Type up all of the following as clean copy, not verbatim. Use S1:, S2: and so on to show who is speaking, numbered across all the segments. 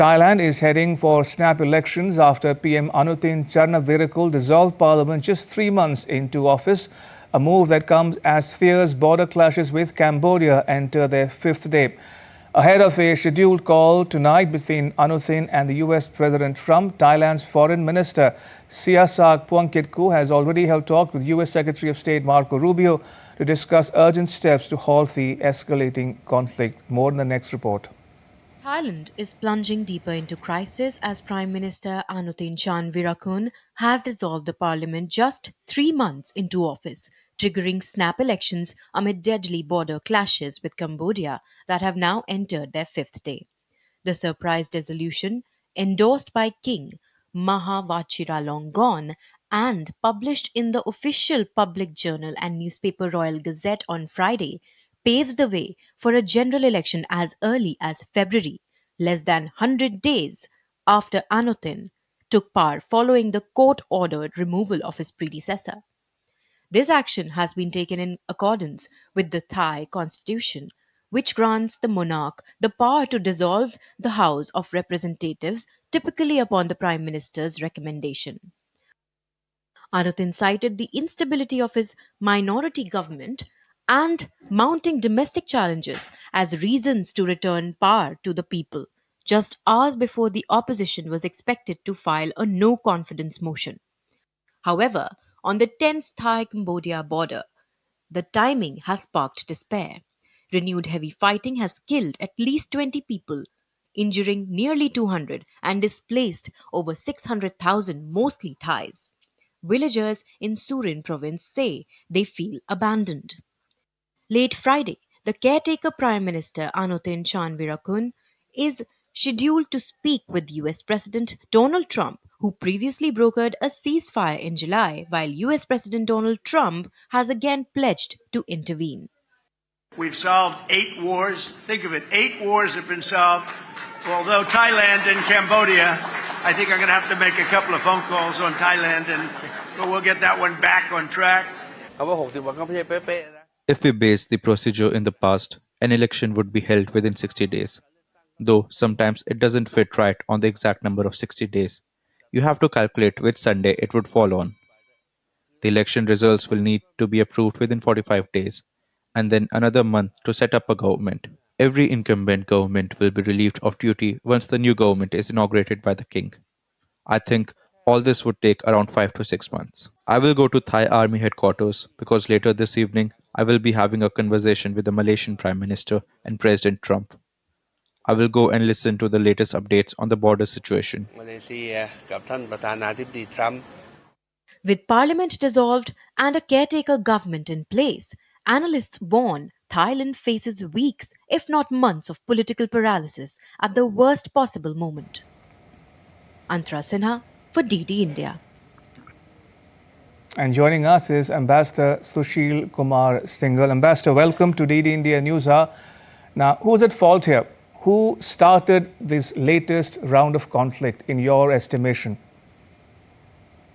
S1: Thailand is heading for snap elections after PM Anutin Chernavir dissolved parliament just 3 months into office, a move that comes as fierce border clashes with Cambodia enter their 5th day. Ahead of a scheduled call tonight between Anutin and the US President Trump, Thailand's Foreign Minister Sihasak Phuangketkeow has already held talk with US Secretary of State Marco Rubio to discuss urgent steps to halt the escalating conflict. More in the next report.
S2: Thailand is plunging deeper into crisis as Prime Minister Anutin Chernavir has dissolved the parliament just 3 months into office, triggering snap elections amid deadly border clashes with Cambodia that have now entered their 5th day. The surprise dissolution, endorsed by King Maha Vajiralongkorn and published in the official public journal and newspaper Royal Gazette on Friday, paves the way for a general election as early as February, less than 100 days after Anutin took power following the court-ordered removal of his predecessor. This action has been taken in accordance with the Thai constitution, which grants the monarch the power to dissolve the House of Representatives, typically upon the Prime Minister's recommendation. Anutin cited the instability of his minority government and mounting domestic challenges as reasons to return power to the people, just hours before the opposition was expected to file a no-confidence motion. However, on the tense Thai-Cambodia border, the timing has sparked despair. Renewed heavy fighting has killed at least 20 people, injuring nearly 200 and displaced over 600,000, mostly Thais. Villagers in Surin province say they feel abandoned. Late Friday, the caretaker Prime Minister Anutin Chernavir is scheduled to speak with US President Donald Trump, who previously brokered a ceasefire in July, while US President Donald Trump has again pledged to intervene.
S3: We've solved 8 wars. Think of it, 8 wars have been solved. Although Thailand and Cambodia, I think I'm going to have to make a couple of phone calls on Thailand, but we'll get that one back on track.
S4: If we base the procedure in the past, an election would be held within 60 days. Though sometimes it doesn't fit right on the exact number of 60 days. You have to calculate which Sunday it would fall on. The election results will need to be approved within 45 days, and then another month to set up a government. Every incumbent government will be relieved of duty once the new government is inaugurated by the king. I think all this would take around 5 to 6 months. I will go to Thai Army headquarters because later this evening I will be having a conversation with the Malaysian Prime Minister and President Trump. I will go and listen to the latest updates on the border situation.
S2: With parliament dissolved and a caretaker government in place, analysts warn Thailand faces weeks, if not months, of political paralysis at the worst possible moment. Antara Sinha for DD India.
S1: And joining us is Ambassador Sushil Kumar Singhal. Ambassador, welcome to DD India News Hour. Now, who's at fault here? Who started this latest round of conflict, in your estimation?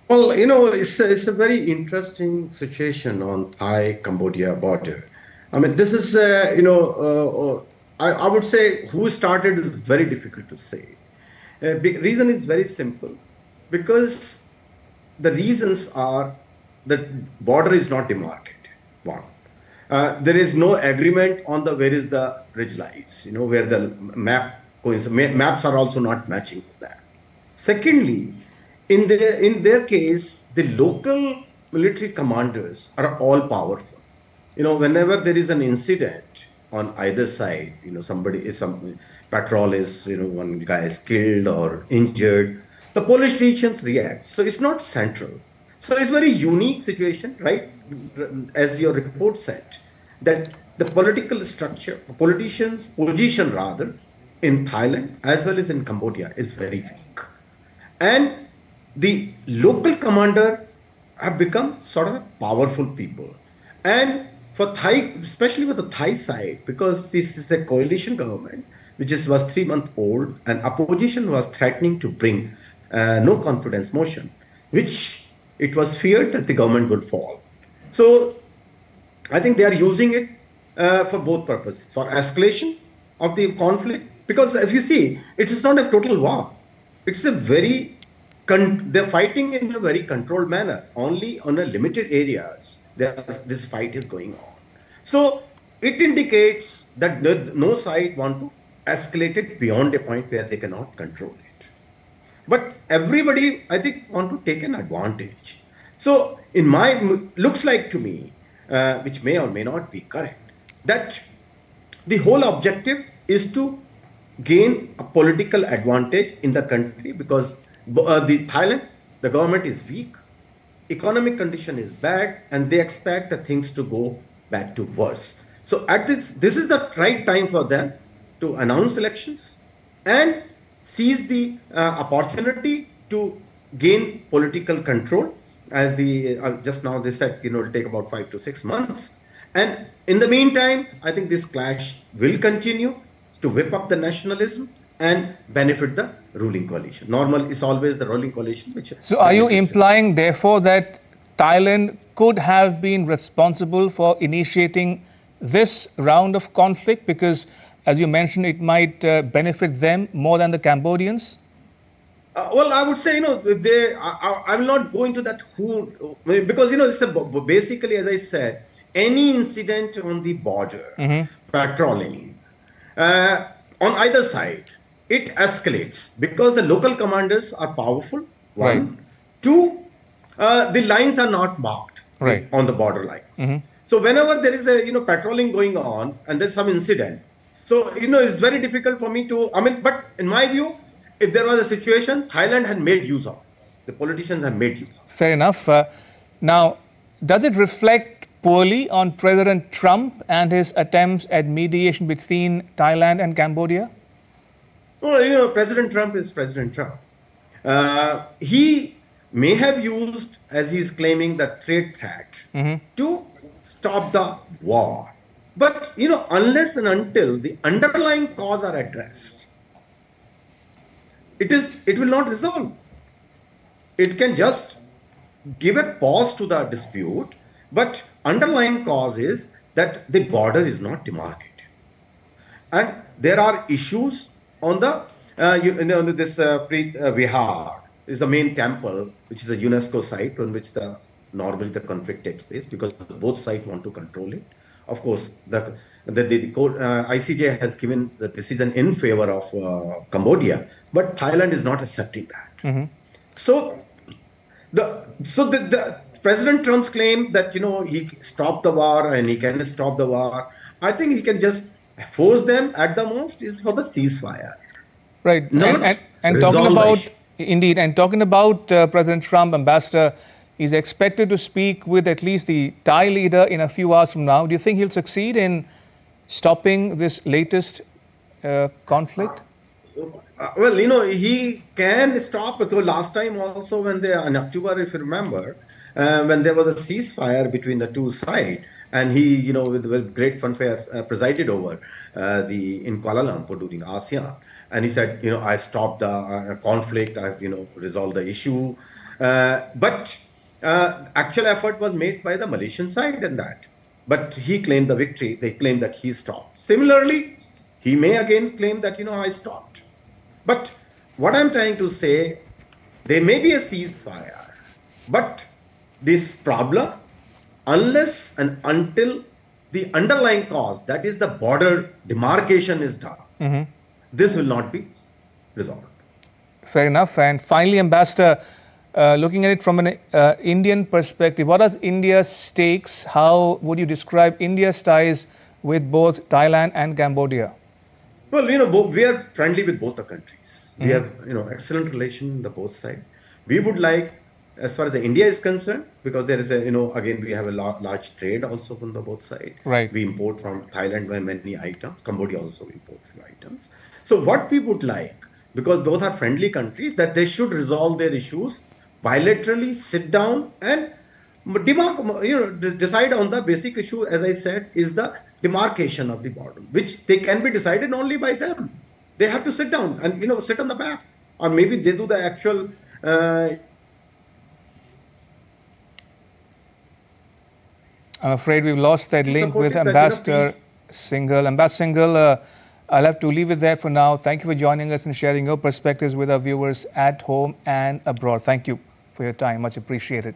S5: Well, it's a very interesting situation on Thai-Cambodia border. I mean, this is, I would say who started is very difficult to say. Reason is very simple, because the reasons are that border is not demarcated, one. There is no agreement on where is the ridge lies, where the maps are also not matching that. Secondly, in their case, the local military commanders are all powerful. Whenever there is an incident on either side, some patrol is, one guy is killed or injured, the politicians react. So it's not central. So it's a very unique situation, right? As your report said, that the political structure, politicians' position rather, in Thailand as well as in Cambodia is very weak. And the local commander have become sort of powerful people. And for Thai, especially with the Thai side, because this is a coalition government, which was 3 months old, and opposition was threatening to bring no confidence motion, which it was feared that the government would fall. So I think they are using it for both purposes, for escalation of the conflict Because if you see, it is not a total war. It's a very, they're fighting in a very controlled manner. Only on a limited areas, this fight is going on. So it indicates that no side want to escalate it beyond a point where they cannot control it. But everybody, I think, want to take an advantage. So looks like to me, which may or may not be correct, that the whole objective is to gain a political advantage in the country, because Thailand, the government is weak, economic condition is bad, and they expect the things to go back to worse. So this is the right time for them to announce elections and seize the opportunity to gain political control. As just now they said, it'll take about 5 to 6 months. And in the meantime, I think this clash will continue to whip up the nationalism and benefit the ruling coalition. Normal is always the ruling coalition.
S1: So are you implying, therefore, that Thailand could have been responsible for initiating this round of conflict? Because, as you mentioned, it might benefit them more than the Cambodians?
S5: Well, I would say, I will not go into that because, it's basically, as I said, any incident on the border, patrolling, on either side, it escalates because the local commanders are powerful, one. Right. Two, the lines are not marked on the border line. So whenever there is a, patrolling going on and there's some incident, so, it's very difficult for me to, but in my view, if there was a situation, Thailand had made use of, the politicians have made use of.
S1: Fair enough. Now, does it reflect poorly on President Trump and his attempts at mediation between Thailand and Cambodia?
S5: Well, President Trump is President Trump. He may have used, as he's claiming, the trade threat to stop the war. But, unless and until the underlying cause are addressed, it will not resolve. It can just give a pause to the dispute, but underlying cause is that the border is not demarcated. And there are issues on the, this Vihar is the main temple, which is a UNESCO site on which normally the conflict takes place, because both sides want to control it. Of course, the ICJ has given the decision in favor of Cambodia, but Thailand is not accepting that. So the President Trump's claim that he stopped the war and he can stop the war, I think he can just force them at the most is for the ceasefire.
S1: Right.
S5: Not
S1: and talking about indeed, and talking about President Trump, Ambassador, is expected to speak with at least the Thai leader in a few hours from now. Do you think he'll succeed in stopping this latest conflict?
S5: Well, he can stop it. So last time also when in October, if you remember, when there was a ceasefire between the two sides, and he, with great fanfare presided over in Kuala Lumpur during ASEAN. And he said, I stopped the conflict, I've, resolved the issue. But actual effort was made by the Malaysian side in that. But he claimed the victory. They claimed that he stopped. Similarly, he may again claim that, I stopped. But what I'm trying to say, there may be a ceasefire, but this problem, unless and until the underlying cause, that is the border demarcation is done, this will not be resolved.
S1: Fair enough. And finally, Ambassador, looking at it from an Indian perspective, what are India's stakes? How would you describe India's ties with both Thailand and Cambodia?
S5: Well, we are friendly with both the countries. We have, excellent relation on the both sides. We would like, as far as India is concerned, because there is again, we have a large trade also from the both sides.
S1: Right.
S5: We import from Thailand many items. Cambodia also import few items. So what we would like, because both are friendly countries, that they should resolve their issues bilaterally, sit down and decide on the basic issue, as I said, is the demarcation of the border, which they can be decided only by them. They have to sit down and, sit on the map. Or maybe they do the actual...
S1: I'm afraid we've lost that link with Ambassador Singhal. Ambassador Singhal, I'll have to leave it there for now. Thank you for joining us and sharing your perspectives with our viewers at home and abroad. Thank you for your time. Much appreciated.